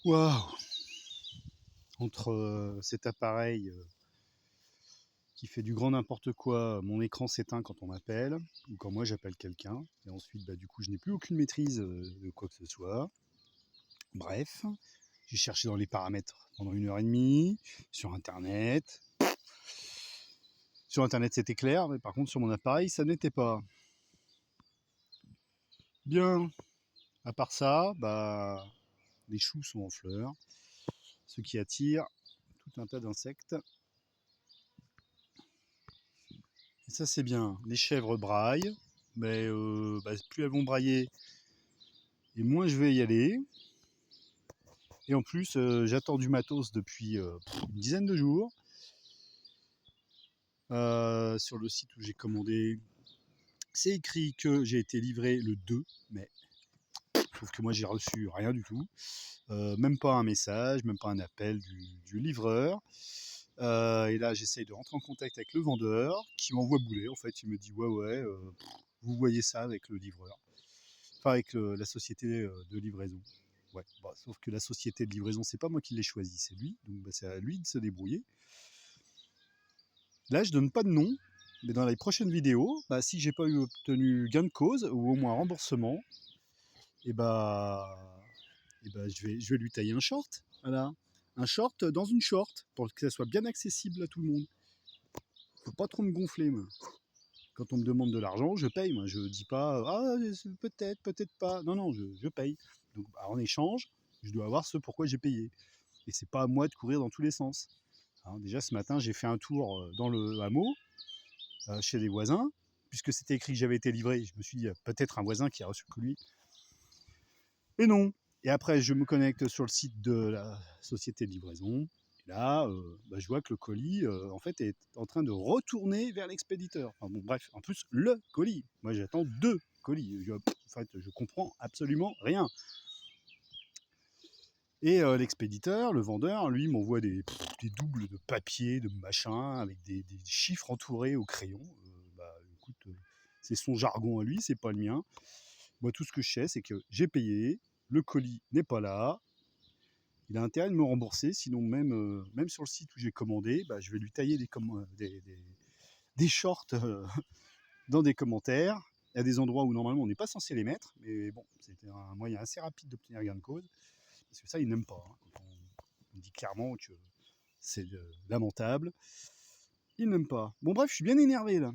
Waouh! Entre cet appareil qui fait du grand n'importe quoi, mon écran s'éteint quand on m'appelle, ou quand moi j'appelle quelqu'un, et ensuite du coup je n'ai plus aucune maîtrise de quoi que ce soit. Bref, j'ai cherché dans les paramètres pendant 1 heure et demie, sur internet. Sur internet c'était clair, mais par contre sur mon appareil ça n'était pas. Bien, à part ça, les choux sont en fleurs, ce qui attire tout un tas d'insectes. Et ça c'est bien. Les chèvres braillent, mais plus elles vont brailler, et moins je vais y aller. Et en plus, j'attends du matos depuis une dizaine de jours. Sur le site où j'ai commandé, c'est écrit que j'ai été livré le 2, mais sauf que moi j'ai reçu rien du tout. Même pas un message, même pas un appel du livreur. Et là, j'essaye de rentrer en contact avec le vendeur qui m'envoie bouler. En fait, il me dit ouais, vous voyez ça avec le livreur, enfin avec la société de livraison. Ouais, sauf que la société de livraison, c'est pas moi qui l'ai choisi, c'est lui. Donc c'est à lui de se débrouiller. Là, je donne pas de nom, mais dans les prochaines vidéos, si j'ai pas eu obtenu gain de cause ou au moins remboursement, et je vais lui tailler un short. Voilà. Un short dans une short pour que ça soit bien accessible à tout le monde. Faut pas trop me gonfler, moi. Quand on me demande de l'argent, je paye. Moi, je dis pas peut-être, peut-être pas. Non, non, je paye. Donc, en échange, je dois avoir ce pourquoi j'ai payé. Et c'est pas à moi de courir dans tous les sens. Hein, déjà, ce matin, j'ai fait un tour dans le hameau, chez des voisins, puisque c'était écrit que j'avais été livré. Je me suis dit, peut-être un voisin qui a reçu le colis. Et non. Et après, je me connecte sur le site de la société de livraison. Et là, je vois que le colis, en fait, est en train de retourner vers l'expéditeur. Enfin, bon, bref, en plus, le colis. Moi, j'attends 2 colis. En fait, je comprends absolument rien. Et l'expéditeur, le vendeur, lui, m'envoie des doubles de papier, de machin, avec des chiffres entourés au crayon. Écoute, c'est son jargon à lui, c'est pas le mien. Moi, tout ce que je sais, c'est que j'ai payé, le colis n'est pas là, il a intérêt de me rembourser, sinon même sur le site où j'ai commandé, je vais lui tailler des shorts dans des commentaires. Il y a des endroits où normalement on n'est pas censé les mettre, mais bon, c'était un moyen assez rapide d'obtenir gain de cause, parce que ça, ils n'aiment pas. Hein, quand on dit clairement que c'est lamentable, ils n'aiment pas. Bon bref, je suis bien énervé là.